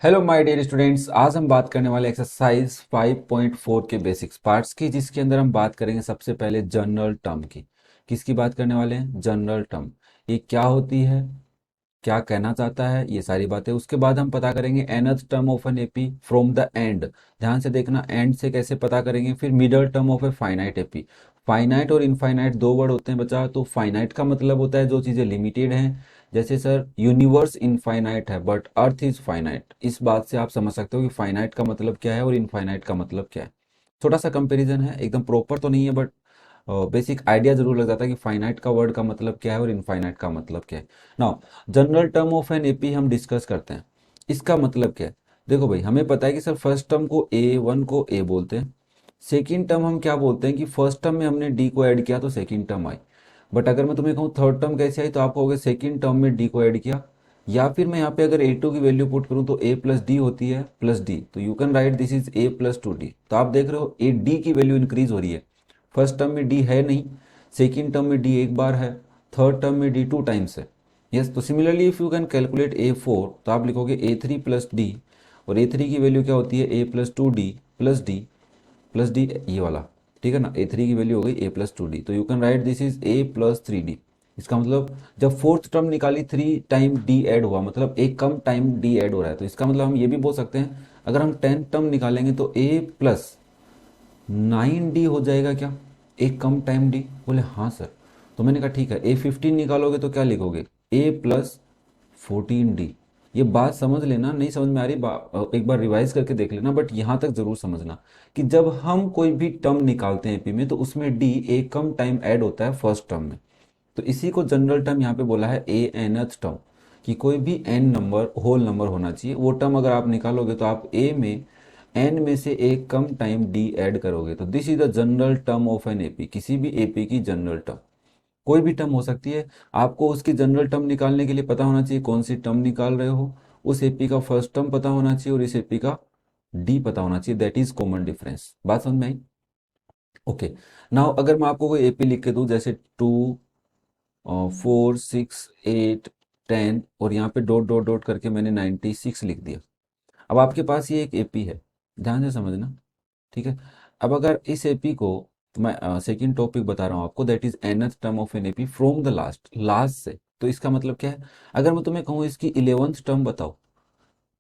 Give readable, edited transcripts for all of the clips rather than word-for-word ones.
Hello my dear students, आज हम बात करने वाले एक्सरसाइज 5.4 के बेसिक्स पार्ट्स की, जिसके अंदर हम बात करेंगे सबसे पहले जनरल टर्म की। किसकी बात करने वाले हैं? General term. ये क्या होती है, क्या कहना चाहता है, ये सारी बातें। उसके बाद हम पता करेंगे nth term of an AP from the end. ध्यान से देखना, एंड से कैसे पता करेंगे। फिर middle term of a finite AP. Finite और इनफाइनाइट दो वर्ड होते हैं बच्चा। तो फाइनाइट का मतलब होता है जो चीज़ें लिमिटेड हैं। जैसे सर यूनिवर्स इनफाइनाइट है बट अर्थ इज फाइनाइट। इस बात से आप समझ सकते हो कि फाइनाइट का मतलब क्या है और इनफाइनाइट का मतलब क्या है। छोटा सा कंपैरिजन है, एकदम प्रॉपर तो नहीं है बट बेसिक आइडिया जरूर लग जाता है कि फाइनाइट का वर्ड का मतलब क्या है और इनफाइनाइट का मतलब क्या है। Now general term of an AP हम डिस्कस करते हैं। इसका मतलब क्या है? देखो भाई, हमें पता है कि सर फर्स्ट टर्म को ए, वन को ए बोलते हैं। सेकेंड टर्म हम क्या बोलते हैं कि फर्स्ट टर्म में हमने डी को ऐड किया तो सेकेंड टर्म आई। बट अगर मैं तुम्हें कहूँ थर्ड टर्म कैसे आई, तो आप कहोगे सेकेंड टर्म में डी को ऐड किया। या फिर मैं यहाँ पे अगर ए टू की वैल्यू पुट करूँ तो ए प्लस डी होती है प्लस डी, तो you can write this is A plus two D. तो आप देख रहे हो ए डी की वैल्यू इंक्रीज हो रही है। फर्स्ट टर्म में डी है नहीं, सेकेंड टर्म में डी एक बार है, थर्ड टर्म में डी टू टाइम्स है। यस, तो similarly if you can calculate A four तो आप लिखोगे ए थ्री प्लस डी। और ए थ्री की वैल्यू क्या होती है? A plus two D plus D plus D, ये वाला। ठीक है ना, ए थ्री की वैल्यू हो गई ए प्लस टू डी, तो you can write this is A plus three D. इसका मतलब जब फोर्थ टर्म निकाली थ्री टाइम डी ऐड हुआ, मतलब एक कम टाइम डी ऐड हो रहा है। तो इसका मतलब हम ये भी बोल सकते हैं, अगर हम टेंथ टर्म निकालेंगे तो ए प्लस नाइन डी हो जाएगा क्या? एक कम टाइम डी। बोले हाँ सर। तो मैंने कहा ठीक है, ए फिफ्टीन निकालोगे तो क्या लिखोगे? ए प्लस फोर्टीन डी। ये बात समझ लेना, नहीं समझ में आ रही एक बार रिवाइज करके देख लेना, बट यहाँ तक जरूर समझना कि जब हम कोई भी टर्म निकालते हैं एपी में तो उसमें डी एक कम टाइम ऐड होता है फर्स्ट टर्म में। तो इसी को जनरल टर्म यहाँ पे बोला है ए एनथ टर्म, कि कोई भी एन नंबर होल नंबर होना चाहिए। वो टर्म अगर आप निकालोगे तो आप ए में एन में से एक कम टाइम डी ऐड करोगे। तो this is the general term of an AP, किसी भी एपी की जनरल टर्म। कोई भी टर्म हो सकती है। आपको उसकी जनरल टर्म निकालने के लिए पता होना चाहिए कौन सी टर्म निकाल रहे हो। उस एपी का फर्स्ट टर्म पता होना चाहिए और इस एपी का डी पता होना चाहिए। That is common difference. बात समझ में आई? ओके। नाउ अगर मैं आपको कोई एपी लिख के दूं, जैसे two, four, six, eight, ten, और यहाँ पे डॉट डॉट डॉट करके मैंने 96 लिख दिया। अब आपके पास ये एक एपी है, ध्यान से समझना। ठीक है। अब अगर इस एपी को मैं सेकंड टॉपिक बता रहा हूँ आपको, that is nth term of an AP from the last, last से। तो इसका मतलब क्या है? अगर मैं तुम्हें कहूँ इसकी 11th टर्म बताओ,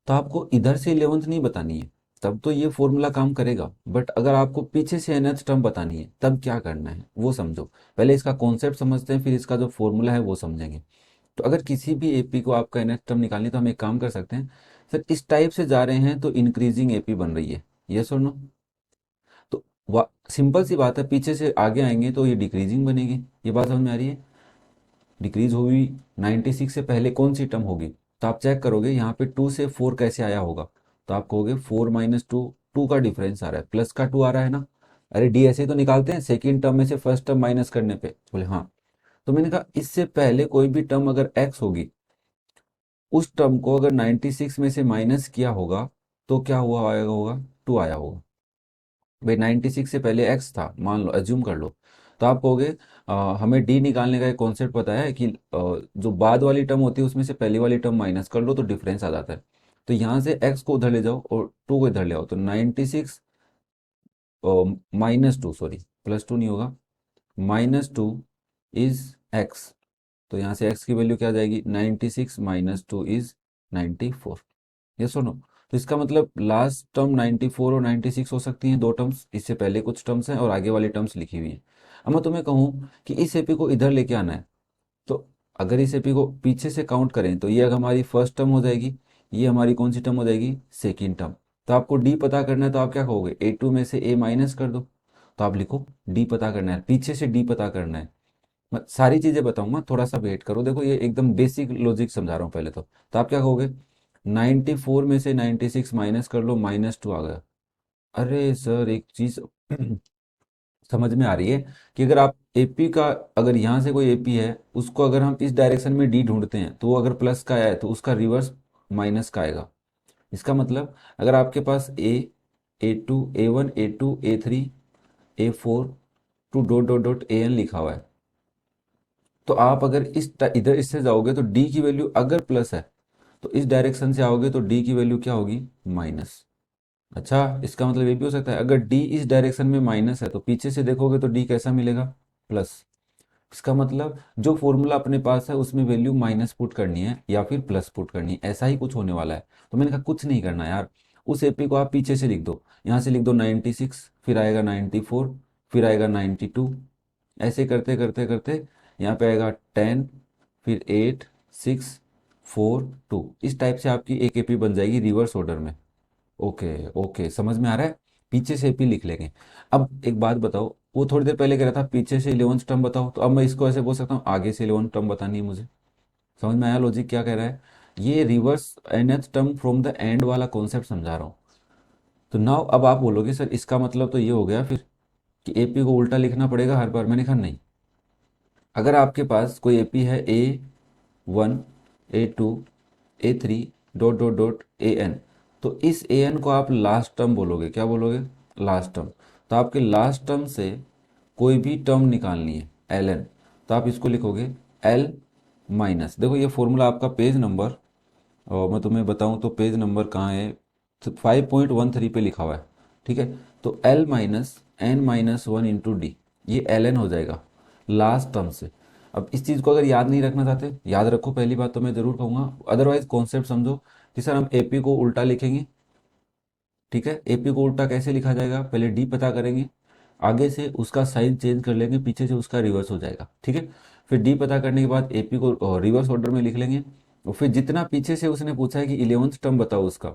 तो आपको इधर से 11th नहीं बतानी है, तब तो ये फॉर्मूला काम करेगा। बट अगर आपको पीछे से nth टर्म बतानी है तब क्या करना है वो समझो। पहले इसका कॉन्सेप्ट समझते हैं, फिर इसका जो फॉर्मूला है वो समझेंगे। तो अगर किसी भी एपी को आपका nth टर्म निकालनी है तो हम एक काम कर सकते हैं। सर इस टाइप से जा रहे हैं तो इंक्रीजिंग एपी बन रही है, यस और नो? तो सिंपल सी बात है, पीछे से आगे आएंगे तो ये डिक्रीजिंग बनेगी। ये बात समझ में आ रही है? डिक्रीज हुई 96 से पहले कौन सी टर्म होगी? तो आप चेक करोगे यहाँ पे टू से फोर कैसे आया होगा। तो आप कहोगे फोर माइनस टू, टू का डिफरेंस आ रहा है, प्लस का टू आ रहा है ना। अरे डी ऐसे ही तो निकालते हैं, सेकेंड टर्म में से फर्स्ट टर्म माइनस करने पे। बोले हाँ। तो मैंने कहा इससे पहले कोई भी टर्म अगर एक्स होगी, उस टर्म को अगर 96 में से माइनस किया होगा तो क्या हुआ आएगा होगा? टू आया होगा। भाई 96 से पहले एक्स था, मान लो, एज्यूम कर लो। तो आप कहोगे हमें डी निकालने का एक कॉन्सेप्ट पता है कि जो बाद वाली टर्म होती है उसमें से पहली वाली टर्म माइनस कर लो तो डिफरेंस आ जाता है। तो यहाँ से एक्स को उधर ले जाओ और टू को इधर ले आओ, तो 96 minus two, sorry plus two नहीं होगा, माइनस टू इज एक्स। तो यहाँ से x की वैल्यू क्या आ जाएगी? 96 माइनस टू इज 94। ये सुनो, तो इसका मतलब लास्ट टर्म 94 और 96 हो सकती हैं, दो टर्म्स। इससे पहले कुछ टर्म्स हैं और आगे वाली टर्म्स लिखी हुई हैं। अब मैं तुम्हें कहूँ कि इस एपी को इधर लेके आना है, तो अगर इस एपी को पीछे से काउंट करें तो ये अगर हमारी फर्स्ट टर्म हो जाएगी, ये हमारी कौन सी टर्म हो जाएगी? Second term. तो आपको डी पता करना है तो आप क्या कहोगे? ए टू में से ए माइनस कर दो। तो आप लिखो डी पता करना है, पीछे से डी पता करना है। मैं सारी चीजें बताऊंगा, थोड़ा सा वेट करो। देखो ये एकदम बेसिक लॉजिक समझा रहा हूँ पहले तो आप क्या कहोगे? 94 में से 96 माइनस कर लो, माइनस टू आ गया। अरे सर एक चीज समझ में आ रही है कि अगर आप एपी का, अगर यहाँ से कोई एपी है उसको अगर हम इस डायरेक्शन में डी ढूंढते हैं तो वो अगर प्लस का आया है तो उसका रिवर्स माइनस का आएगा। इसका मतलब अगर आपके पास ए टू, ए1, ए2, ए3, ए4 to dot dot dot A N लिखा हुआ है, तो आप अगर इधर इससे जाओगे तो डी की वैल्यू अगर प्लस है तो इस डायरेक्शन से आओगे तो डी की वैल्यू क्या होगी, माइनस। अच्छा, इसका मतलब ये भी हो सकता है अगर डी इस डायरेक्शन में माइनस है तो पीछे से देखोगे तो डी कैसा मिलेगा, प्लस। इसका मतलब जो फॉर्मूला अपने पास है उसमें वैल्यू माइनस पुट करनी है या फिर प्लस पुट करनी है, ऐसा ही कुछ होने वाला है। तो मैंने कहा कुछ नहीं करना यार, उस एपी को आप पीछे से लिख दो। यहाँ से लिख दो 96, फिर आएगा 94, फिर आएगा 92, ऐसे करते करते करते यहाँ पे आएगा 10, फिर 8, 6, 4, 2। इस टाइप से आपकी एक एपी बन जाएगी रिवर्स ऑर्डर में। ओके ओके, समझ में आ रहा है। पीछे से एपी लिख लेंगे। अब एक बात बताओ, वो थोड़ी देर पहले कह रहा था पीछे से 11th टर्म बताओ, तो अब मैं इसको ऐसे बोल सकता हूँ आगे से 11th टर्म बतानी है मुझे। समझ में आया लॉजिक क्या कह रहा है। ये reverse nth term from the end वाला कॉन्सेप्ट समझा रहा हूँ। तो नाउ अब आप बोलोगे सर इसका मतलब तो ये हो गया फिर कि एपी को उल्टा लिखना पड़ेगा हर बार। मैंने कहा नहीं। अगर आपके पास कोई एपी है A1, A2, A3 dot dot dot AN, तो इस AN को आप लास्ट टर्म बोलोगे। क्या बोलोगे, लास्ट टर्म। तो आपके लास्ट टर्म से कोई भी टर्म निकालनी है LN, तो आप इसको लिखोगे L माइनस, देखो ये फॉर्मूला आपका पेज नंबर, और मैं तुम्हें बताऊं तो पेज नंबर कहाँ है, तो 5.13 पे लिखा हुआ है। ठीक है, तो L minus n minus one into d, ये LN हो जाएगा लास्ट टर्म से। अब इस चीज़ को अगर याद नहीं रखना चाहते, याद रखो, पहली बात तो मैं ज़रूर कहूँगा, अदरवाइज कॉन्सेप्ट समझो कि सर हम एपी को उल्टा लिखेंगे। ठीक है, एपी को उल्टा कैसे लिखा जाएगा, पहले डी पता करेंगे, आगे से उसका साइन चेंज कर लेंगे, पीछे से उसका रिवर्स हो जाएगा। ठीक है, फिर डी पता करने के बाद एपी को रिवर्स ऑर्डर में लिख लेंगे। और फिर जितना पीछे से उसने पूछा है कि 11th टर्म बताओ उसका,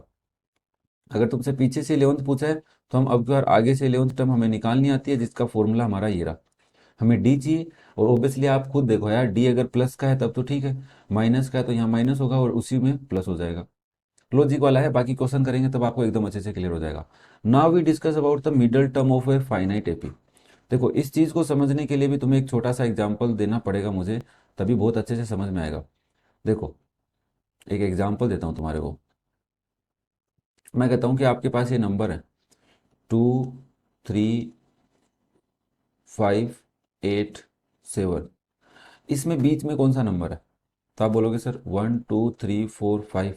अगर तुमसे पीछे से 11th पूछा है तो हम अब की बार आगे से 11th टर्म हमें निकालनी आती है, जिसका फॉर्मूला हमारा ये रहा। हमें डी चाहिए, और ओब्वियसली आप खुद देखो यार, डी अगर प्लस का है तब तो ठीक है, माइनस का है तो यहाँ माइनस होगा और उसी में प्लस हो जाएगा। लॉजिक वाला है, बाकी क्वेश्चन करेंगे तब आपको एकदम अच्छे से क्लियर हो जाएगा। Now we discuss about the middle term of a finite AP. देखो इस चीज़ को समझने के लिए भी तुम्हें एक छोटा सा एग्जाम्पल देना पड़ेगा मुझे, तभी बहुत अच्छे से समझ में आएगा। देखो एक एग्जाम्पल देता हूँ तुम्हारे को। मैं कहता हूँ कि आपके पास ये नंबर है 2, 3, 5, 8, 7, इसमें बीच में कौन सा नंबर है, तो आप बोलोगे सर 1, 2, 3, 4, 5,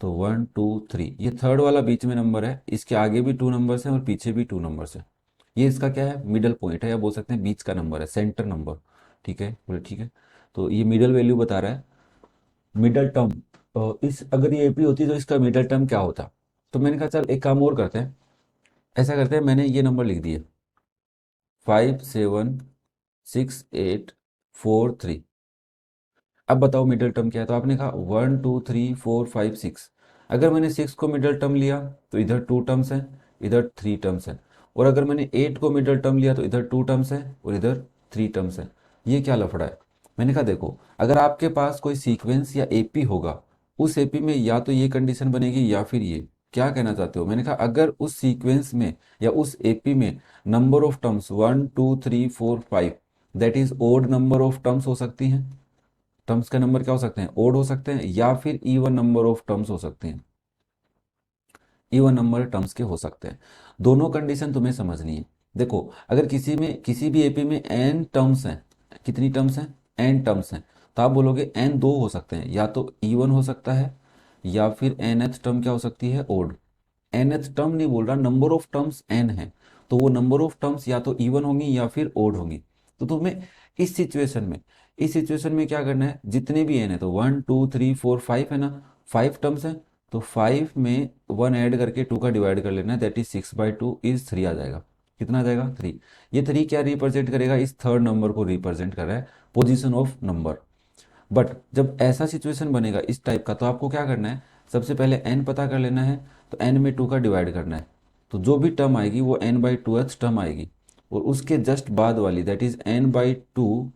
तो 1, 2, 3 ये थर्ड वाला बीच में नंबर है, इसके आगे भी टू नंबर्स हैं और पीछे भी टू नंबर्स हैं। ये इसका क्या है, मिडल पॉइंट है, या बोल सकते हैं बीच का नंबर है, सेंटर नंबर। ठीक है, बोले ठीक है। तो ये मिडल वैल्यू बता रहा है, मिडल टर्म। इस अगर ये एपी होती तो इसका मिडल टर्म क्या होता। तो मैंने कहा चल एक काम और करते हैं, ऐसा करते हैं, मैंने ये नंबर लिख दिए 5, 7, 6, 8, 4, 3। अब बताओ मिडिल टर्म क्या है, तो आपने कहा 1, 2, 3, 4, 5, 6। अगर मैंने 6 को मिडिल टर्म लिया तो इधर टू टर्म्स हैं, इधर थ्री टर्म्स हैं। और अगर मैंने 8 को मिडिल टर्म लिया तो इधर टू टर्म्स हैं और इधर थ्री टर्म्स हैं। ये क्या लफड़ा है। मैंने कहा देखो, अगर आपके पास कोई सीक्वेंस या एपी होगा, उस एपी में या तो ये कंडीशन बनेगी या फिर ये। क्या कहना चाहते हो, मैंने कहा अगर उस सीक्वेंस में या उस एपी में number of terms 1, 2, 3, 4, 5 that is odd number of terms हो सकती हैं। टर्म्स का नंबर क्या हो सकते हैं, ओड हो सकते हैं, या फिर इवन नंबर ऑफ टर्म्स हो सकते हैं। इवन नंबर टर्म्स के हो सकते हैं। दोनों कंडीशन तुम्हें समझनी है। देखो अगर किसी भी एपी में एन टर्म्स हैं, कितनी टर्म्स हैं, एन टर्म्स हैं, तो आप बोलोगे एन दो हो सकते हैं, या तो इवन हो सकता है या फिर एनथ टर्म क्या हो सकती है, ओड। एनथ टर्म नहीं बोल रहा, नंबर ऑफ टर्म्स एन है, तो वो नंबर ऑफ टर्म्स या तो इवन होंगी या फिर ओड होंगी। तो तुम्हें इस सिचुएशन में क्या करना है, जितने भी एन है, तो 1, 2, 3, 4, 5 है ना, 5 टर्म्स है, तो 5 में 1 ऐड करके 2 का डिवाइड कर लेना है, दैट इज 6/2 इज 3 आ जाएगा। कितना आ जाएगा, 3। ये 3 क्या रिप्रेजेंट करेगा, इस थर्ड नंबर को रिप्रेजेंट कर रहा है, पोजिशन ऑफ नंबर। बट जब ऐसा सिचुएशन बनेगा इस टाइप का, तो आपको क्या करना है, सबसे पहले एन पता कर लेना है, तो एन में 2 का डिवाइड करना है, तो जो भी टर्म आएगी वो n/2th टर्म आएगी, और उसके जस्ट बाद वाली that is n/2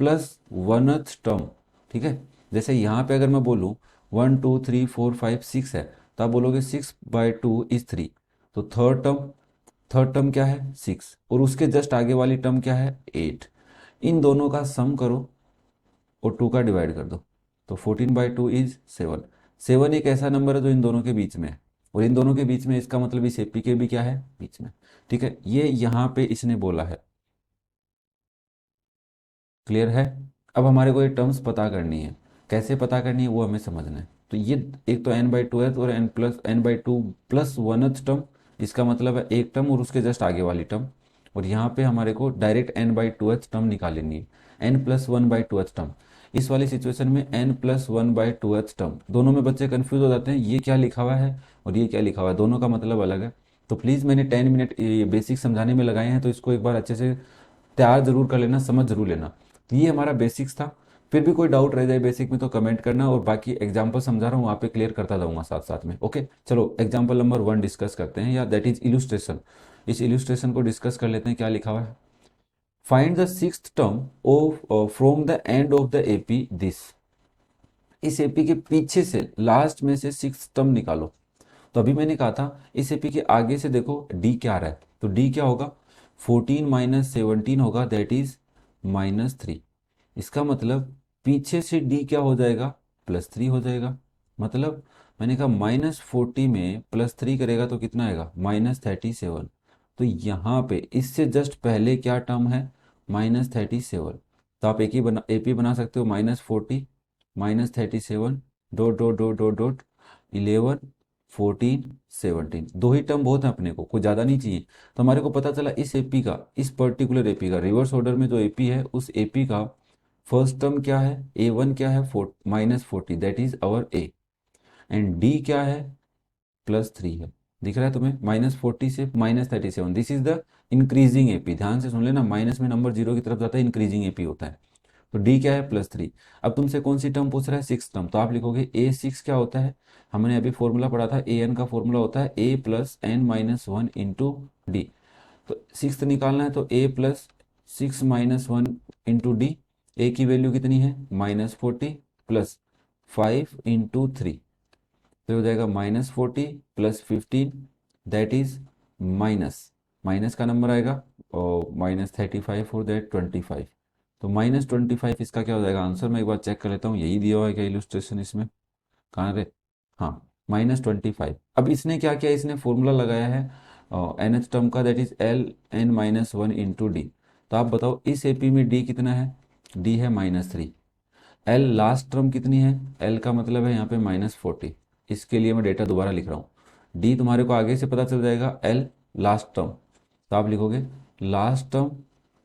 plus 1th term. ठीक है, जैसे यहाँ पे अगर मैं बोलूँ 1, 2, 3, 4, 5, 6 है, तो आप बोलोगे 6/2 इज 3। तो थर्ड टर्म क्या है, 6, और उसके जस्ट आगे वाली टर्म क्या है, 8। इन दोनों का सम करो और 2 का डिवाइड कर दो, तो 14/2 इज 7। 7 एक ऐसा नंबर है जो इन दोनों के बीच में है, और इन दोनों के बीच में इसका मतलब इस एपी के भी क्या है, बीच में। ठीक है, ये यहाँ पे इसने बोला है। क्लियर है। अब हमारे को ये टर्म्स पता करनी है, कैसे पता करनी है वो हमें समझना है। तो ये एक तो n/2th और n/2 + 1th टर्म, इसका मतलब है एक टर्म और उसके जस्ट आगे वाली टर्म। और यहाँ पे हमारे को डायरेक्ट n/2th टर्म निकाल लेनी है, n+1/2th टर्म। इस वाली सिचुएशन में n+1/2th टर्म, दोनों में बच्चे कंफ्यूज हो जाते हैं, ये क्या लिखा हुआ है और ये क्या लिखा हुआ है, दोनों का मतलब अलग है। तो प्लीज़ मैंने 10 मिनट ये बेसिक समझाने में लगाए हैं, तो इसको एक बार अच्छे से तैयार जरूर कर लेना, समझ जरूर लेना। तो ये हमारा बेसिक्स था। फिर भी कोई डाउट रह जाए बेसिक में तो कमेंट करना, और बाकी एग्जाम्पल समझा रहा हूँ वहाँ पे क्लियर करता जाऊँगा साथ साथ में। ओके, चलो एग्जाम्पल नंबर 1 डिस्कस करते हैं, या दैट इज इलुस्ट्रेशन। इस इलुस्ट्रेशन को डिस्कस कर लेते हैं। क्या लिखा हुआ है? Find the sixth term of from the end of the AP this. इस एपी के पीछे से लास्ट में से सिक्स टर्म निकालो। तो अभी मैंने कहा था इस एपी के आगे से देखो डी क्या आ रहा है, तो डी क्या होगा? 14 - 17 होगा, दैट इज -3। इसका मतलब पीछे से डी क्या हो जाएगा? +3 हो जाएगा। मतलब मैंने कहा -40 में +3 करेगा तो कितना आएगा? -37। तो यहाँ पे इससे जस्ट पहले क्या टर्म है? -37। तो आप एक ही बना एपी बना सकते हो, -40 -37 dot dot dot dot dot 11 14 17। दो ही टर्म बहुत है अपने को, कोई ज़्यादा नहीं चाहिए। तो हमारे को पता चला इस एपी का, इस पर्टिकुलर एपी का रिवर्स ऑर्डर में जो एपी है, उस एपी का फर्स्ट टर्म क्या है? A1 क्या है? -40, that is our A. And D क्या है? +3 है। दिख रहा है तुम्हें? -40 से -37, this is the increasing AP. ध्यान से सुन लेना, माइनस में नंबर जीरो की तरफ जाता है, इंक्रीजिंग एपी होता है। तो डी क्या है? +3। अब तुमसे कौन सी टर्म पूछ रहा है? Six term. तो आप लिखोगे A6 क्या होता है? हमने अभी फॉर्मूला पढ़ा था, an का फॉर्मूला होता है A+n-1 इंटू डी। तो सिक्स निकालना है तो A+6 - 1 इंटू डी। ए की वैल्यू कितनी है? -40 + 5 इंटू 3, तो हो जाएगा -40 + 15, दैट इज माइनस, माइनस का नंबर आएगा और -35 और दैट 25। तो -25 इसका क्या हो जाएगा आंसर? मैं एक बार चेक कर लेता हूँ, यही दिया हुआ है क्या इलुस्ट्रेशन इसमें? कहाँ रे? हाँ, -25। अब इसने क्या किया? इसने फॉर्मूला लगाया है nth टर्म का, that is Ln-1 into D. तो आप बताओ इस एपी में डी कितना है? डी है -3। एल लास्ट टर्म कितनी है? एल का मतलब है यहाँ पे -40। इसके लिए मैं डेटा दोबारा लिख रहा हूँ। डी तुम्हारे को आगे से पता चल जाएगा, एल लास्ट टर्म। तो आप लिखोगे last term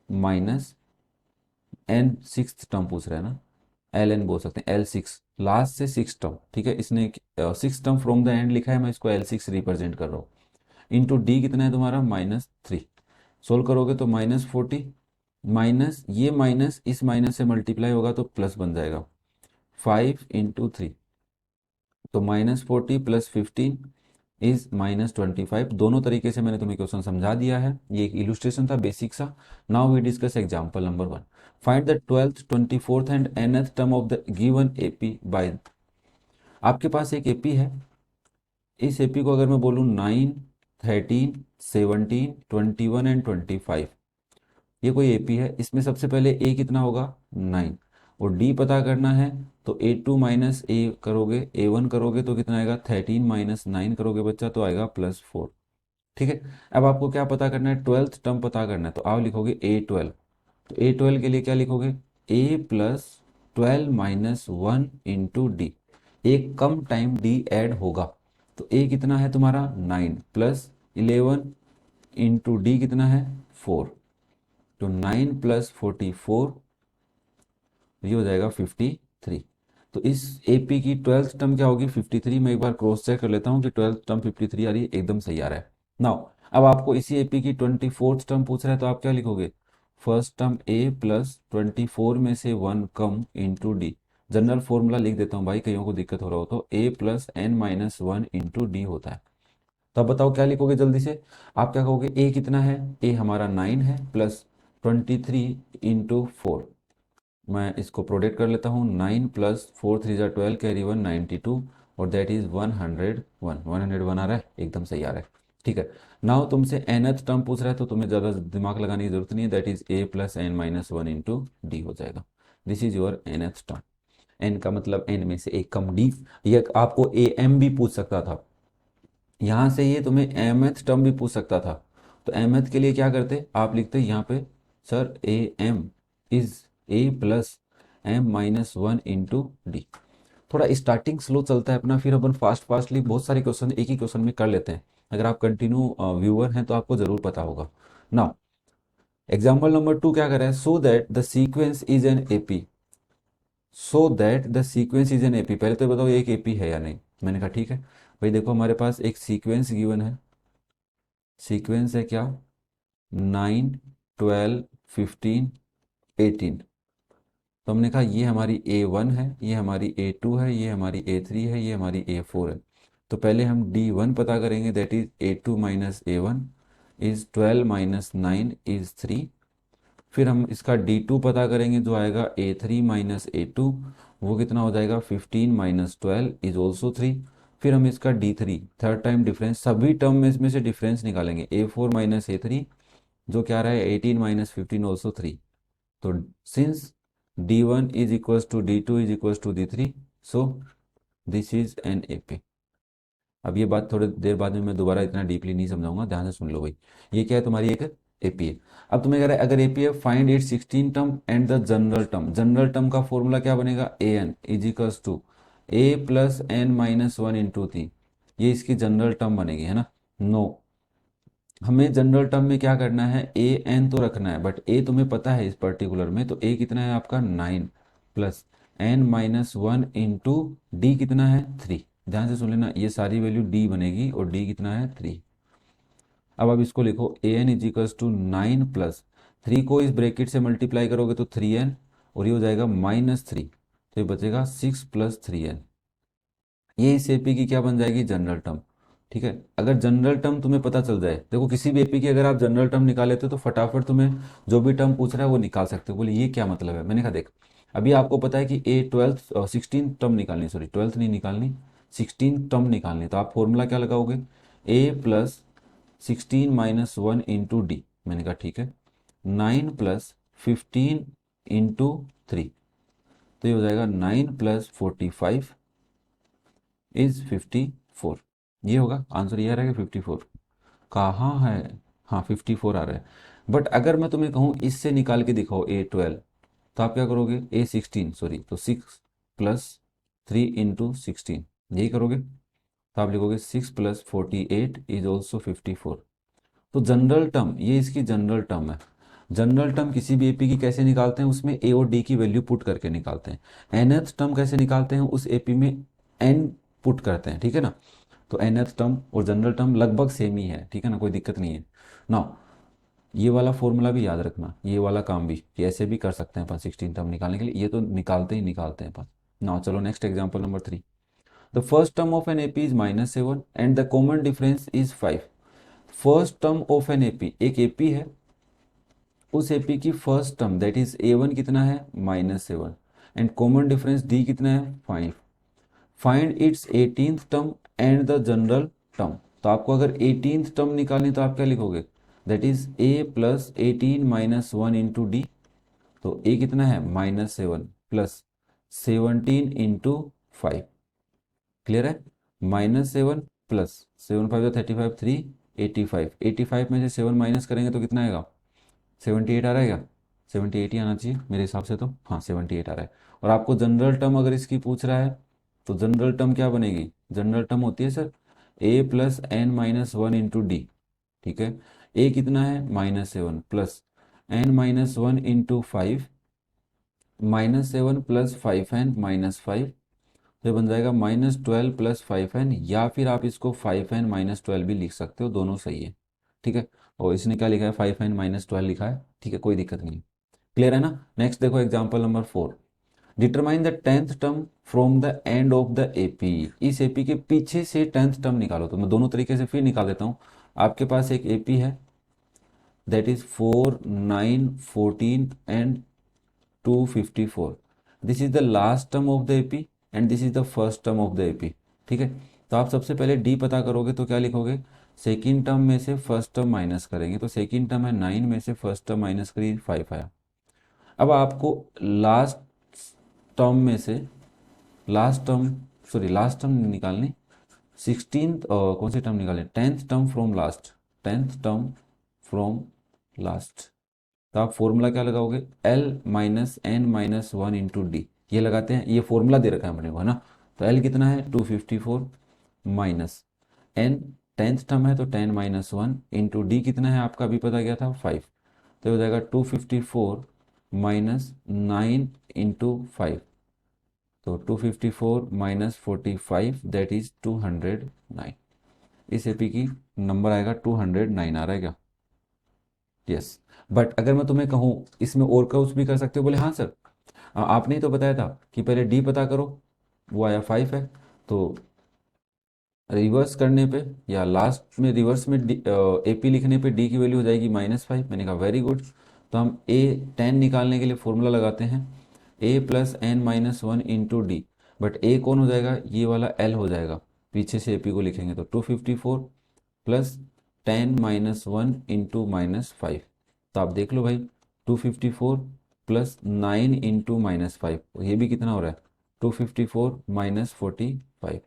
minus n, six term पूछ रहे हैं ना, एल एन बोल सकते हैं, L6 लास्ट से सिक्स टर्म। ठीक है, इसने six term from the end लिखा है, मैं इसको L6 रिप्रेजेंट कर रहा हूँ। इंटू डी कितना है तुम्हारा? -3। सोल्व करोगे तो -40 माइनस ये माइनस इस माइनस से मल्टीप्लाई होगा तो प्लस बन जाएगा, 5 इंटू 3। तो -40 + 15 इज -25। दोनों तरीके से मैंने तुम्हें क्वेश्चन समझा दिया है, ये एक इलुस्ट्रेशन था बेसिक सा। Now we discuss example number 1। Find the 12th 24th and nth term of the given AP by. आपके पास एक एपी है, इस एपी को अगर मैं बोलूँ 9 13 17 21 एंड 25, ये कोई एपी है। इसमें सबसे पहले ए कितना होगा? 9। और डी पता करना है, तो A2 माइनस ए करोगे, A1 करोगे तो कितना आएगा? 13 - 9 करोगे बच्चा तो आएगा +4। ठीक है, अब आपको क्या पता करना है? 12th टर्म पता करना है, तो आप लिखोगे A12। तो A12 के लिए क्या लिखोगे? A+12 - 1 into D. एक कम टाइम डी ऐड होगा, तो ए कितना है तुम्हारा? 9 + 11 इंटू डी कितना है? 4। तो 9 + 44, ये हो जाएगा 53। तो इस एपी की 12th टर्म क्या होगी? 53। मैं एक बार क्रॉस चेक कर लेता हूँ कि 12th टर्म 53 आ रही है, एकदम सही आ रहा है। नाउ अब आपको इसी एपी की 24th टर्म पूछ रहा है, तो आप क्या लिखोगे? फर्स्ट टर्म A+24 में से 1 कम इंटू डी। जनरल फॉर्मूला लिख देता हूँ भाई, कईयों को दिक्कत हो रहा हो तो, A+n-1 इंटू डी होता है। तो अब बताओ क्या लिखोगे जल्दी से? आप क्या कहोगे? ए कितना है? ए हमारा 9 है, +23 इंटू 4। मैं इसको प्रोडक्ट कर लेता हूँ, 9 + 4 3 = 12, कैरी 1 92, और दैट इज 101। 101 आ रहा है, एकदम सही आ रहा है। ठीक है, नाउ तुमसे nth टर्म पूछ रहा है, तो तुम्हें ज़्यादा दिमाग लगाने की जरूरत नहीं है, that is A+n-1 into D हो जाएगा। This is your nth term. n का मतलब n में से एक कम डी। ये आपको am भी पूछ सकता था, यहाँ से ये तुम्हें mth टर्म भी पूछ सकता था। तो mth के लिए क्या करते? आप लिखते यहाँ पे, sir am is A+m - 1 into D. थोड़ा स्टार्टिंग स्लो चलता है अपना, फिर अपन फास्टली बहुत सारे क्वेश्चन एक ही क्वेश्चन में कर लेते हैं। अगर आप कंटिन्यू व्यूअर हैं तो आपको जरूर पता होगा। नाउ एग्जाम्पल नंबर 2 क्या कर रहा है, so that the sequence is an AP. So that the sequence is an AP, पहले तो बताओ ये एक एपी है या नहीं। मैंने कहा ठीक है भाई, देखो हमारे पास एक सीक्वेंस गिवन है। सीक्वेंस है क्या, 9, 12, 15, 18। तो हमने कहा ये हमारी A1 है, ये हमारी A2 है, ये हमारी A3 है, ये हमारी A4 है। तो पहले हम D1 पता करेंगे, that is A2 minus A1 is 12 minus 9 is 3। फिर हम इसका D2 पता करेंगे, जो आएगा A3 माइनस A2, वो कितना हो जाएगा 15 माइनस 12 इज ऑल्सो 3। फिर हम इसका D3 थर्ड टाइम डिफरेंस, सभी टर्म में इसमें से डिफरेंस निकालेंगे, A4 माइनस A3 जो क्या रहा है 18 माइनस 15 ऑल्सो 3। तो since D1 is equals to D2 is equals to D3, so this is an AP. अब ये बात थोड़ी देर बाद में मैं दोबारा इतना डीपली नहीं समझाऊंगा, ध्यान से सुन लो भाई। ये क्या है, तुम्हारी एक एपी है। अब तुम्हें कह रहा है अगर एपी है find it 16 term and the general term. General term का फॉर्मूला क्या बनेगा, A N is equals to A plus N minus one into 3। ये इसकी जनरल टर्म बनेगी, है ना। नो, हमें जनरल टर्म में क्या करना है, ए एन तो रखना है, बट ए तुम्हें पता है इस पर्टिकुलर में, तो ए कितना है आपका 9 plus N minus one into d कितना है 3। ध्यान से सुन लेना, ये सारी वैल्यू डी बनेगी और डी कितना है 3। अब आप इसको लिखो A N is equals to 9 plus 3 को इस ब्रैकेट से मल्टीप्लाई करोगे तो 3n, और ये हो जाएगा -3, तो ये बचेगा 6 प्लस 3n। ये इस एपी की क्या बन जाएगी, जनरल टर्म। ठीक है, अगर जनरल टर्म तुम्हें पता चल जाए, देखो किसी भी एपी की अगर आप जनरल टर्म निकाल लेते हो तो फटाफट तुम्हें जो भी टर्म पूछ रहा है वो निकाल सकते हो। बोले ये क्या मतलब है, मैंने कहा देख, अभी आपको पता है कि ए 16 टर्म निकालनी, सॉरी 12 नहीं निकालनी, 16 टर्म निकालनी, तो आप फॉर्मूला क्या लगाओगे, A plus 16 minus one into D. मैंने कहा ठीक है, 9 प्लस 15 इंटू 3, तो ये हो जाएगा 9 प्लस 45 इज 54। ये होगा आंसर, ये आ रहा है कि 54 कहाँ है, हाँ 54 आ रहा है। बट अगर मैं तुम्हें कहूँ इससे निकाल के दिखाओ A12, तो आप क्या करोगे, A16 सॉरी, तो 6 प्लस 3 इंटू 16 यही करोगे, तो आप लिखोगे 6 प्लस 48 इज ऑल्सो 54। तो जनरल टर्म, ये इसकी जनरल टर्म है। जनरल टर्म किसी भी एपी की कैसे निकालते हैं, उसमें ए और डी की वैल्यू पुट करके निकालते हैं। nth टर्म कैसे निकालते हैं, उस एपी में n पुट करते हैं, ठीक है ना। तो nth टर्म और जनरल टर्म लगभग सेम ही है, ठीक है ना, कोई दिक्कत नहीं है ना। ये वाला फॉर्मूला भी याद रखना, ये वाला काम भी कि ऐसे भी कर सकते हैं अपन 16 टर्म निकालने के लिए, ये तो निकालते ही निकालते हैं अपन ना। चलो next example number 3। The first term of an AP is -7 and the common difference is 5। First term of an AP, एक एपी है, उस एपी की first term that is A1 कितना है -7 एंड कॉमन डिफरेंस डी कितना है 5। Find its 18th term and the general term. तो आपको अगर 18th टर्म निकालनी तो आप क्या लिखोगे, that is A plus 18 minus one into D. तो A कितना है -7 प्लस 17 इंटू 5, क्लियर है। -7 प्लस 7 5 35, 3 85 में से 7 माइनस करेंगे तो कितना आएगा, 78 आ रहा है क्या, 78 ही आना चाहिए मेरे हिसाब से, तो हाँ 78 आ रहा है। और आपको जनरल टर्म अगर इसकी पूछ रहा है, तो जनरल टर्म क्या बनेगी, जनरल टर्म होती है sir A plus N minus one into D. ठीक है, ए कितना है -7 plus N minus one into 5, -7 plus 5n minus 5, तो ये बन जाएगा -12 प्लस 5n, या फिर आप इसको 5n माइनस 12 भी लिख सकते हो, दोनों सही है। ठीक है, और इसने क्या लिखा है 5n माइनस 12 लिखा है, ठीक है कोई दिक्कत नहीं। क्लियर है ना। नेक्स्ट देखो example number 4। Determine the 10th term from the end of the AP. इस एपी के पीछे से 10th टर्म निकालो। तो मैं दोनों तरीके से फिर निकाल देता हूँ। आपके पास एक एपी है that is 4 9 14 and 254। This is the last term of the AP and this is the first term of the AP. ठीक है, तो आप सबसे पहले डी पता करोगे तो क्या लिखोगे, सेकेंड टर्म में से फर्स्ट टर्म माइनस करेंगे, तो सेकेंड टर्म है 9 में से फर्स्ट टर्म माइनस करिए 5 आया। अब आपको लास्ट टर्म में से last term, sorry last term निकालनी, 16th कौन सी टर्म निकालें, 10th term from last, 10th term from last. तो आप फॉर्मूला क्या लगाओगे, L minus n minus one into d, ये लगाते हैं, ये फॉर्मूला दे रखा है अपने को, है ना। तो एल कितना है 254 माइनस एन, टेंथ टर्म है तो 10 माइनस वन इंटू डी कितना है आपका अभी पता गया था 5, तो हो जाएगा 254 माइनस 9 इंटू 5, तो 254 माइनस 45 दैट इज 209। इस एपी की नंबर आएगा 209 आ रहा है क्या? यस। बट अगर मैं तुम्हें कहूँ इसमें और कुछ भी कर सकते हो, बोले हाँ सर आपने ही तो बताया था कि पहले डी पता करो, वो आया 5 है, तो रिवर्स करने पे या लास्ट में रिवर्स में एपी लिखने पे डी की वैल्यू हो जाएगी -5। मैंने कहा वेरी गुड। तो हम ए 10 निकालने के लिए फॉर्मूला लगाते हैं A plus N minus one into D, but A कौन हो जाएगा, ये वाला एल हो जाएगा, पीछे से एपी को लिखेंगे तो 254 प्लस 10 माइनस वन इंटू -5। तो आप देख लो भाई 254 प्लस 9 इंटू -5, ये भी कितना हो रहा है 254 माइनस 45,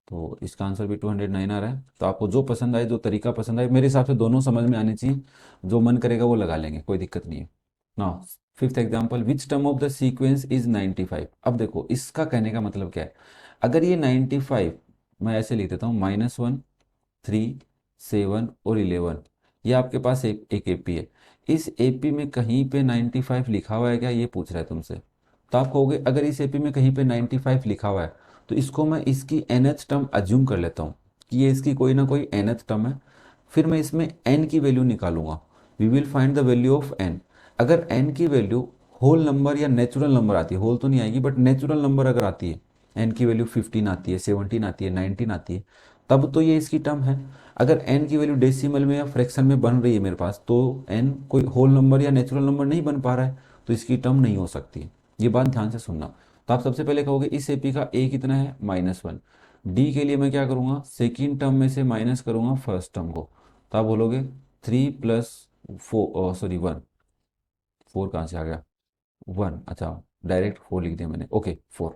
तो इसका आंसर भी 209 आ रहा है। तो आपको जो पसंद आए, जो तरीका पसंद आए, मेरे हिसाब से दोनों समझ में आने चाहिए, जो मन करेगा वो लगा लेंगे, कोई दिक्कत नहीं है। Now fifth example, which term of the sequence is 95। अब देखो इसका कहने का मतलब क्या है, अगर ये 95 मैं ऐसे लिख देता हूँ -1 3 7 और 11, ये आपके पास एक एपी है, इस एपी में कहीं पे 95 लिखा हुआ है क्या, ये पूछ रहा है तुमसे। तो आप कहोगे अगर इस एपी में कहीं पे 95 लिखा हुआ है तो इसको मैं इसकी nth टर्म अज्यूम कर लेता हूँ कि ये इसकी कोई ना कोई nth टर्म है, फिर मैं इसमें n की वैल्यू निकालूंगा। We will find the value of n। अगर n की वैल्यू होल नंबर या नेचुरल नंबर आती है, होल तो नहीं आएगी बट नेचुरल नंबर अगर आती है, n की वैल्यू 15 आती है, 17 आती है, 19 आती है, तब तो ये इसकी टर्म है। अगर n की वैल्यू डेसिमल में या फ्रैक्शन में बन रही है मेरे पास, तो n कोई होल नंबर या नेचुरल नंबर नहीं बन पा रहा है, तो इसकी टर्म नहीं हो सकती है। ये बात ध्यान से सुनना। तो आप सबसे पहले कहोगे इस एपी का ए कितना है -1, डी के लिए मैं क्या करूंगा, सेकेंड टर्म में से माइनस करूंगा फर्स्ट टर्म को, तो आप बोलोगे 3 प्लस 4 सॉरी 1, 4 कहाँ से आ गया 1, अच्छा डायरेक्ट 4 लिख दिया मैंने, ओके 4।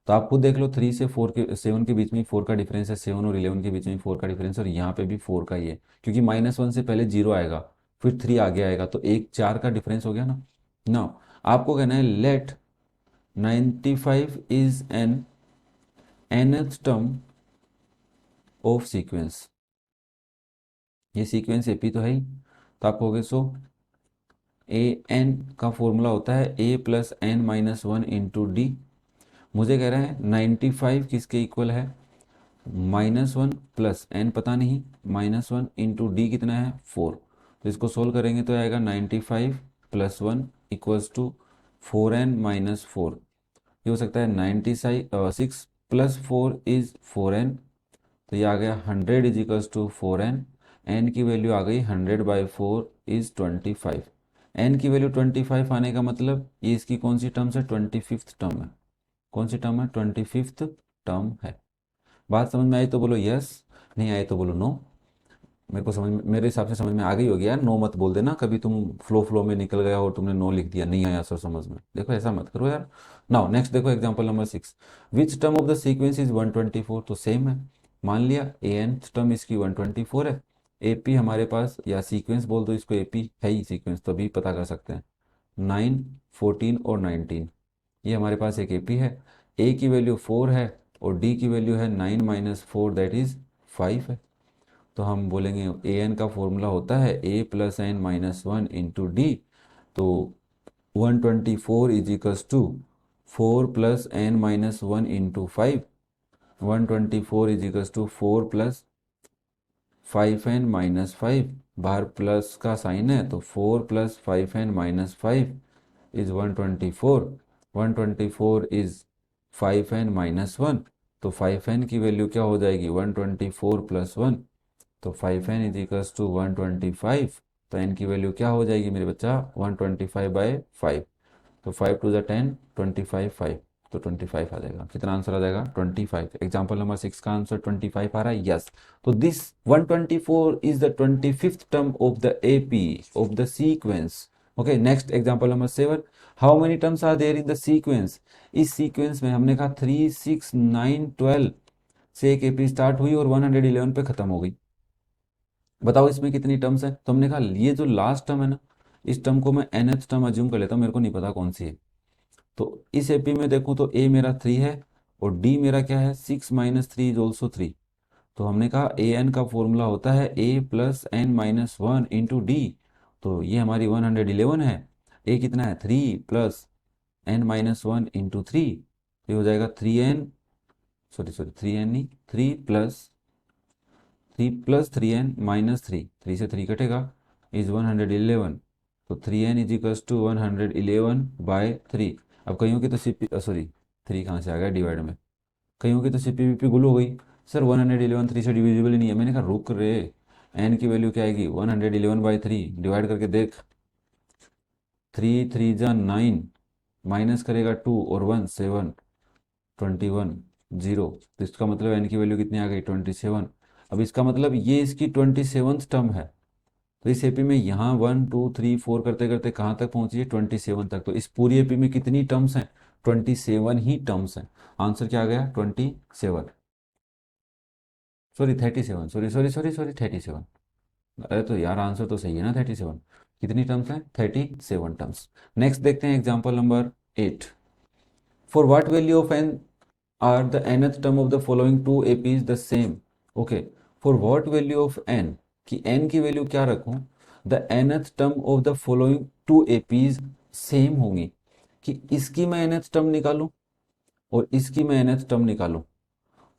तो आप खुद देख लो 3 से 4 के 7 के बीच में 4 का डिफरेंस है, 7 और 11 के बीच में 4 का डिफरेंस, और यहाँ पे भी 4 का ही है, क्योंकि -1 से पहले 0 आएगा फिर 3 आगे आएगा, तो एक 4 का डिफरेंस हो गया ना। ना आपको कहना है let 95 is an nth term of sequence, ये सीक्वेंस एपी तो है ही, तो आप कहोगे सो ए एन का फॉर्मूला होता है A plus N minus one into D. मुझे कह रहा है 95 किसके इक्वल है, -1 प्लस एन पता नहीं, -1 इंटू डी कितना है 4, तो इसको सोल्व करेंगे तो आएगा 95 plus 1 equals to 4n minus 4, ये हो सकता है 96 प्लस 4 इज 4n, तो ये आ गया 100 is equals to 4n, n की वैल्यू आ गई 100/4 इज 25। n की वैल्यू 25 आने का मतलब ये इसकी कौन सी टर्म है, 25th टर्म है। कौन सी टर्म है, 25th टर्म है। बात समझ में आई तो बोलो यस, नहीं आई तो बोलो नो। मेरे हिसाब से समझ में आ गई होगी यार, नो मत बोल देना कभी तुम फ्लो में निकल गया और तुमने नो लिख दिया, नहीं आया सर समझ में, देखो ऐसा मत करो यार। नाउ नेक्स्ट देखो example number 6, which term of the sequence is 124। तो सेम है, मान लिया nth टर्म इसकी 124 है, एपी हमारे पास, या सीक्वेंस बोल दो इसको, एपी है ही सीक्वेंस तभी पता कर सकते हैं, 9 14 और 19, ये हमारे पास एक एपी है। ए की वैल्यू 4 है और डी की वैल्यू है 9 माइनस 4 दैट इज 5 है। तो हम बोलेंगे ए एन का फॉर्मूला होता है A plus N minus one into D, तो 124 is equals to 4 plus N minus one into 5, 124 is equals to 4 plus 5n minus 5, बाहर प्लस का साइन है तो 4 plus 5n minus 5 is 124, 124 is 5n minus 1, तो 5n की value क्या हो जाएगी 124 प्लस 1, तो 5n इज इक्वल्स टू 125, तो n की वैल्यू क्या हो जाएगी मेरे बच्चा 125/5, तो 5 टू द 10 25 5, तो 25 आ जाएगा। कितना आंसर आ जाएगा 25। एग्जाम्पल नंबर 6 का आंसर 25 आ रहा है, यस। तो this 124 is the 25th term of the AP of the sequence. Okay next example number 7, how many terms are there in the sequence. इस सीक्वेंस में हमने कहा 3 6 9 12 से एक एपी स्टार्ट हुई और 111 पे खत्म हो गई। बताओ इसमें कितनी टर्म्स है, तो हमने कहा ये जो लास्ट टर्म है ना, इस टर्म को मैं nth टर्म अज्यूम कर लेता हूँ, मेरे को नहीं पता कौन सी है। तो इस एपी में देखूं तो ए मेरा 3 है और डी मेरा क्या है, 6 - 3 इज ऑल्सो 3। तो हमने कहा ए एन का फॉर्मूला होता है A+n-1 × डी। तो ये हमारी 111 है। ए कितना है, 3 + n-1 × 3। तो ये हो जाएगा 3n, सॉरी सॉरी 3n नहीं, 3 + 3n - 3, 3 से 3 कटेगा, इज 111। तो 3n इज इक्वल्स टू 111/3। अब कहीं की तो सीपी, सॉरी 3 कहाँ से आ गया डिवाइड में, कहीं की तो सीपीवीपी गुल हो गई। सर 111 3 से डिविजिबल ही नहीं है। मैंने कहा रुक रे, एन की वैल्यू क्या आएगी, 111/3 डिवाइड करके देख, 3 × 3 = 9, माइनस करेगा 2 और 1 7, 21 0। तो इसका मतलब एन की वैल्यू कितनी आ गई, 27। अब इसका मतलब ये इसकी 27th टर्म है। तो इस एपी में यहाँ 1 2 3 4 करते करते कहाँ तक पहुंची है, 27 तक। तो इस पूरी एपी में कितनी टर्म्स हैं, 27 ही टर्म्स हैं। आंसर क्या आ गया, 27, sorry 37, sorry sorry sorry sorry 37। अरे तो यार आंसर तो सही है ना, 37। कितनी टर्म्स हैं, 37 टर्म्स। नेक्स्ट देखते हैं example number 8। For what value of n are the nth term of the following two APs the same? Okay, for what value of n, कि n की वैल्यू क्या रखूं, the nth term of the following two APs same होंगी, कि इसकी मैं nth term निकालूं और इसकी मैं nth टर्म निकालूं,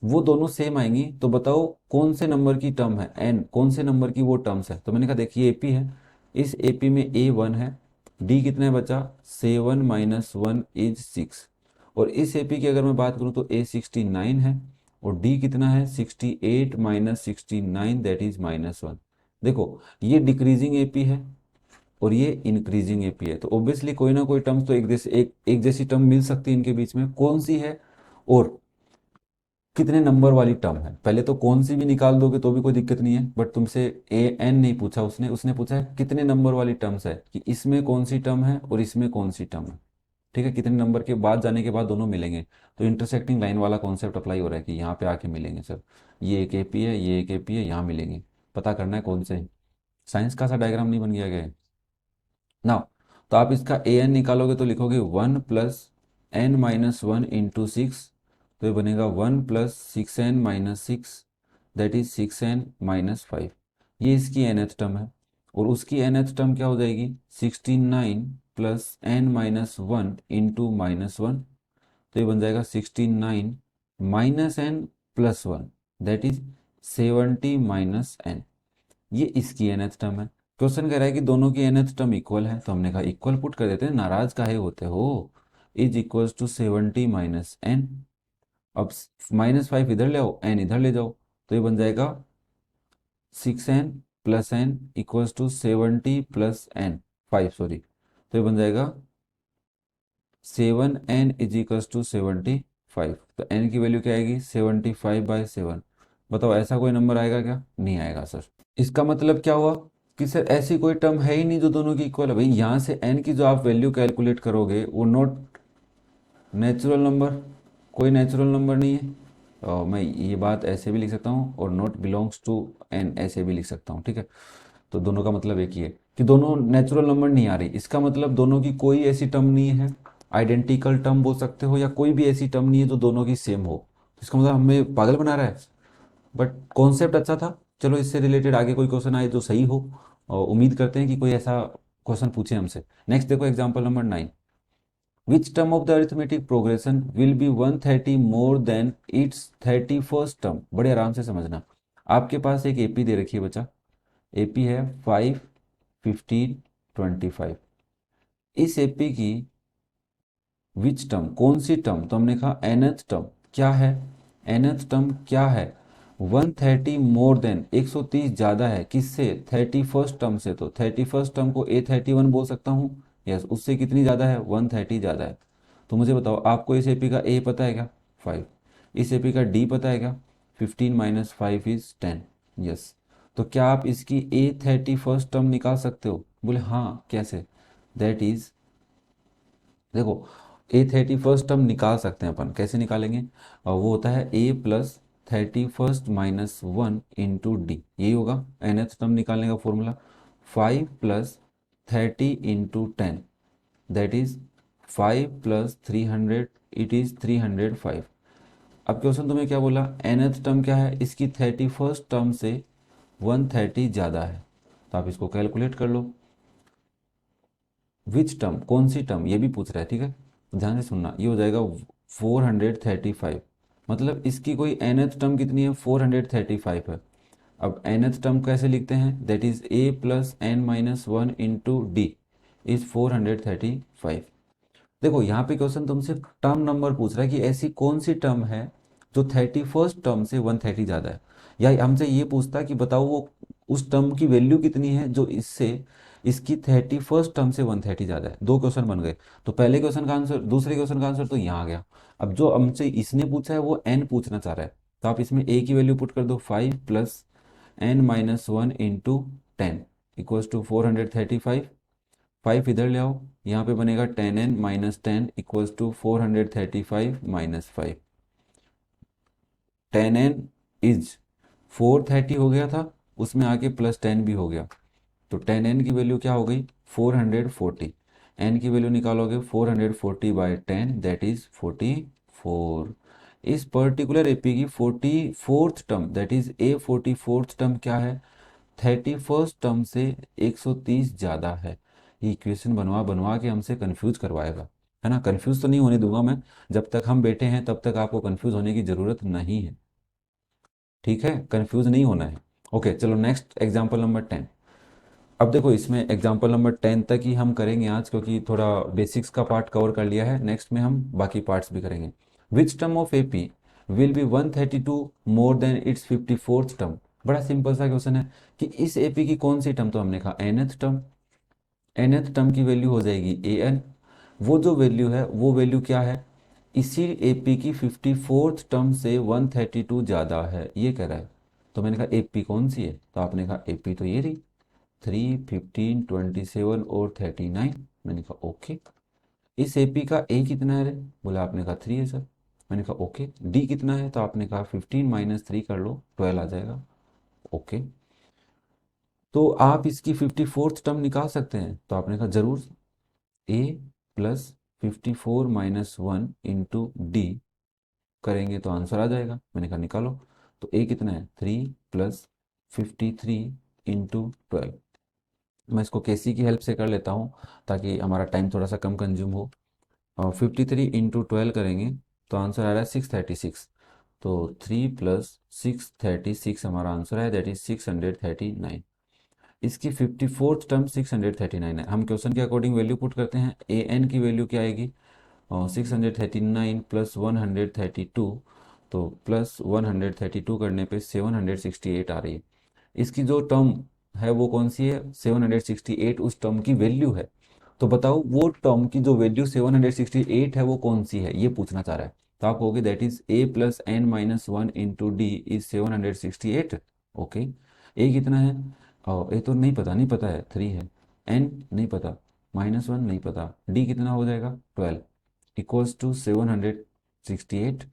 वो दोनों सेम आएंगी। तो बताओ कौन से नंबर की टर्म है n, कौन से नंबर की वो टर्म्स है। तो मैंने कहा देखिए एपी है, इस एपी में A1 है, डी कितना है बचा, 7 - 1 = 6। और इस एपी की अगर मैं बात करूं तो A69 है, और डी कितना है, 68 - 69 दैट इज -1। देखो ये डिक्रीजिंग एपी है और ये इंक्रीजिंग एपी है, तो ऑब्वियसली कोई ना कोई टर्म्स तो एक जैसी टर्म मिल सकती है इनके बीच में, कौन सी है और कितने नंबर वाली टर्म है। पहले तो कौन सी भी निकाल दोगे तो भी कोई दिक्कत नहीं है, बट तुमसे ए एन नहीं पूछा उसने, उसने पूछा है कितने नंबर वाली टर्म्स है, कि इसमें कौन सी टर्म है और इसमें कौन सी टर्म है। ठीक है, कितने नंबर के बाद जाने के बाद दोनों मिलेंगे। तो इंटरसेक्टिंग लाइन वाला कॉन्सेप्ट अप्लाई हो रहा है कि यहाँ पे आके मिलेंगे सर, ये एक एपी है, ये एक एपी है, यहाँ मिलेंगे, पता करना है कौन से। साइंस का सा डायग्राम नहीं बन गया गया ना। तो आप इसका ए एन निकालोगे तो लिखोगे 1 + n-1 × 6। तो ये बनेगा 1 + 6n - 6 दैट इज 6n - 5। ये इसकी nth टर्म है। और उसकी nth टर्म क्या हो जाएगी, 69 + n-1 × -1। तो ये बन जाएगा 69 - n + 1 दैट इज 70 - n। ये इसकी nth टर्म है। क्वेश्चन कह रहा है कि दोनों की nth टर्म इक्वल है, तो हमने कहा इक्वल पुट कर देते हैं, नाराज काहे होते हो। Is equals to 70 - n। अब -5 इधर ले आओ, n इधर ले जाओ, तो ये बन जाएगा 6n + n equals to 70 + n 5, sorry. तो ये बन जाएगा 7n इज इक्वल्स टू 75। तो n की वैल्यू क्या आएगी, 75/7। बताओ ऐसा कोई नंबर आएगा क्या, नहीं आएगा सर। इसका मतलब क्या हुआ कि सर ऐसी कोई टर्म है ही नहीं जो दोनों की इक्वल है। भाई यहाँ से n की जो आप वैल्यू कैलकुलेट करोगे वो नॉट नेचुरल नंबर, कोई नेचुरल नंबर नहीं है। मैं ये बात ऐसे भी लिख सकता हूँ और नॉट बिलोंग्स टू n ऐसे भी लिख सकता हूँ, ठीक है। तो दोनों का मतलब एक ही है कि दोनों नेचुरल नंबर नहीं आ रही। इसका मतलब दोनों की कोई ऐसी टर्म नहीं है, आइडेंटिकल टर्म बोल सकते हो, या कोई भी ऐसी टर्म नहीं है जो दोनों की सेम हो। तो इसका मतलब हमें पागल बना रहा है, बट कॉन्सेप्ट अच्छा था। चलो इससे रिलेटेड आगे कोई क्वेश्चन आए जो सही हो, और उम्मीद करते हैं कि कोई ऐसा क्वेश्चन पूछे हमसे। नेक्स्ट देखो example number 9। Which term of the arithmetic progression will be 130 more than it's 31st term. बड़े आराम से समझना, आपके पास एक एपी दे रखी है बच्चा, एपी है 5 15 25। इस एपी की विच टर्म, कौन सी टर्म, तो हमने कहा nth टर्म क्या है, nth टर्म क्या है, 130 मोर देन 130 ज़्यादा है किससे, 31st टर्म से। तो 31st टर्म को A31 बोल सकता हूँ, यस। उससे कितनी ज़्यादा है, 130 ज़्यादा है। तो मुझे बताओ आपको इस एपी का ए पता है क्या, 5। इस एपी का डी पता है क्या, 15 - 5 इज 10, यस। तो क्या आप इसकी A31st टर्म निकाल सकते हो, बोले हाँ कैसे। दैट इज, देखो A31st टर्म निकाल सकते हैं अपन, कैसे निकालेंगे, और वो होता है A + 31 - 1 × D, यही होगा nth टर्म निकालने का formula. 5 + 30 × 10 that is 5 + 300 it is 305। अब क्वेश्चन तुम्हें क्या बोला, nth टर्म क्या है, इसकी 31st टर्म से 130 ज़्यादा है, तो आप इसको कैलकुलेट कर लो। विच टर्म, कौन सी टर्म, ये भी पूछ रहा है, ठीक है, ध्यान से सुनना। ये हो जाएगा 435, मतलब इसकी कोई nth टर्म कितनी है, 435 है। अब nth टर्म कैसे लिखते हैं, that is a plus N minus one into D is 435। देखो यहाँ पे क्वेश्चन तुमसे टर्म नंबर पूछ रहा है कि ऐसी कौन सी टर्म है जो 31st टर्म से 130 ज़्यादा है, या हमसे ये पूछता है कि बताओ वो उस टर्म की वैल्यू कितनी है जो इससे इसकी 31st टर्म से 130 ज़्यादा है। दो क्वेश्चन बन गए, तो पहले क्वेश्चन का आंसर, दूसरे क्वेश्चन का आंसर तो यहाँ आ गया। अब जो हमसे इसने पूछा है वो एन पूछना चाह रहा है, तो आप इसमें ए की वैल्यू पुट कर दो, 5 plus N minus one into 10 equals to 435। 5 इधर ले आओ, यहाँ पे बनेगा 10n minus 10 equals to 435 minus 5। 10n is 430 हो गया था, उसमें आके प्लस 10 भी हो गया, तो 10n की वैल्यू क्या हो गई, 440। n की वैल्यू निकालोगे 440 बाई 10 दैट इज 44। इस पर्टिकुलर एपी की 44th term that is A44th term क्या है, 31st टर्म से 130 ज़्यादा है। ये इक्वेशन बनवा बनवा के हमसे कंफ्यूज करवाएगा, है ना। कंफ्यूज तो नहीं होने दूंगा मैं, जब तक हम बैठे हैं तब तक आपको कंफ्यूज होने की ज़रूरत नहीं है, ठीक है, कंफ्यूज नहीं होना है। ओके चलो नेक्स्ट एग्जाम्पल नंबर 10। अब देखो इसमें एग्जाम्पल नंबर 10 तक ही हम करेंगे आज, क्योंकि थोड़ा बेसिक्स का पार्ट कवर कर लिया है, नेक्स्ट में हम बाकी पार्ट्स भी करेंगे। Which term of AP will be 132 more than it's 54th term. बड़ा सिंपल सा क्वेश्चन है कि इस एपी की कौन सी टर्म, तो हमने कहा nth टर्म। nth टर्म की वैल्यू हो जाएगी an, वो जो वैल्यू है वो वैल्यू क्या है, इसी एपी की 54th टर्म से 132 ज़्यादा है, ये कह रहा है। तो मैंने कहा एपी कौन सी है, तो आपने कहा एपी तो ये रही, 3, 15, 27 और 39। मैंने कहा ओके। इस एपी का ए कितना है रे, बोला आपने कहा 3 है सर। मैंने कहा ओके। डी कितना है, तो आपने कहा 15 माइनस 3 कर लो 12 आ जाएगा, ओके। तो आप इसकी 54th टर्म निकाल सकते हैं, तो आपने कहा जरूर। ए प्लस 54 - 1 इंटू डी करेंगे तो आंसर आ जाएगा। मैंने कहा निकालो। तो ए कितना है, 3 प्लस 53 इंटू 12। मैं इसको केसी की हेल्प से कर लेता हूँ ताकि हमारा टाइम थोड़ा सा कम कंज्यूम हो। और 53 इंटू 12 करेंगे तो आंसर आ रहा है 636। तो 3 प्लस 636 हमारा आंसर है, दैट इज 639। इसकी 54th टर्म 639 है। हम क्वेश्चन के अकॉर्डिंग वैल्यू पुट करते हैं, ए एन की वैल्यू क्या आएगी, 639 प्लस 132, तो प्लस 132 करने पे 768 आ रही है। इसकी जो टर्म है वो कौन सी है, 768 उस टर्म की वैल्यू है। तो बताओ वो टर्म की जो वैल्यू 768 है वो कौन सी है, ये पूछना चाह रहा है। तो आप कहोगे that is A plus N minus one into D is 768। Okay, A कितना है, ए तो नहीं पता, नहीं पता है 3 है, एन नहीं पता, माइनस वन नहीं पता, डी कितना हो जाएगा 12 इक्वल्स टू 768।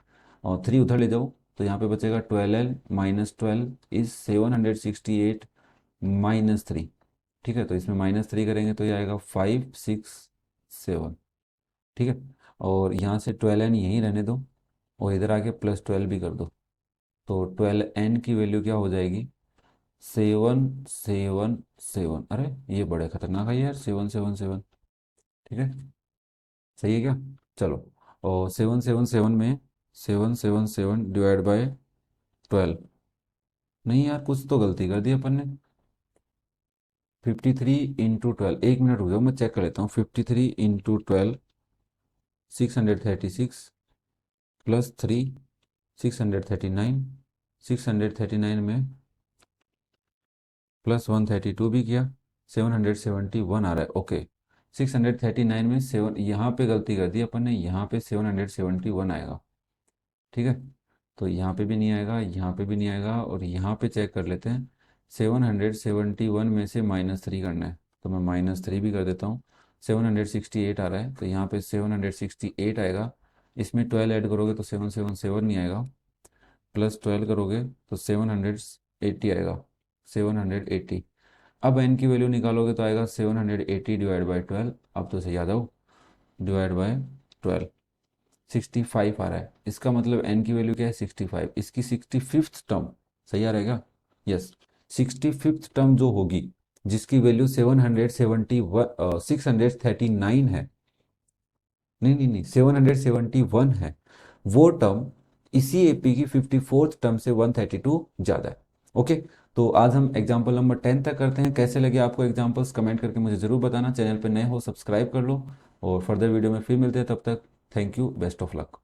और 3 उधर ले जाओ तो यहाँ पे बचेगा 12L माइनस 12 इज 768 माइनस 3। ठीक है, तो इसमें -3 करेंगे तो ये आएगा 567। ठीक है, और यहाँ से 12N यहीं रहने दो और इधर आके +12 भी कर दो, तो 12N की वैल्यू क्या हो जाएगी, 777। अरे ये बड़े खतरनाक है यार, 777। ठीक है, सही है क्या, चलो। और 777 में 777 डिवाइड बाय 12, नहीं यार कुछ तो गलती कर दी अपन ने। 53 इंटू 12, एक मिनट रुक जाओ मैं चेक कर लेता हूँ। 53 इंटू 12 636 प्लस 3 639, 639 में प्लस 132 भी किया, 771 आ रहा है, ओके। 639 में 7, यहाँ पे गलती कर दी अपन ने, यहाँ पे 771 आएगा। ठीक है, तो यहाँ पे भी नहीं आएगा, यहाँ पे भी नहीं आएगा, और यहाँ पे चेक कर लेते हैं। 771 में से -3 करना है, तो मैं -3 भी कर देता हूँ। 768 आ रहा है, तो यहाँ पे 768 आएगा। इसमें 12 ऐड करोगे तो 777 नहीं आएगा, प्लस 12 करोगे तो 780 आएगा, 780। अब n की वैल्यू निकालोगे तो आएगा 780 डिवाइड बाई 12। अब तो से याद आओ, डिवाइड बाय 12, 65 आ रहा है, इसका मतलब n की वैल्यू क्या है 65, इसकी 65th टर्म सही आ रहेगा। यस, 65th टर्म जो होगी जिसकी वैल्यू 639 है, नहीं नहीं नहीं 771 है, वो टर्म इसी एपी की 54th टर्म से 132 ज़्यादा है। ओके, तो आज हम एग्जाम्पल नंबर 10 तक करते हैं। कैसे लगे आपको एग्जाम्पल्स कमेंट करके मुझे ज़रूर बताना। चैनल पर नए हो सब्सक्राइब कर लो और फर्दर वीडियो में फिर मिलते हैं, तब तक thank you, best of luck.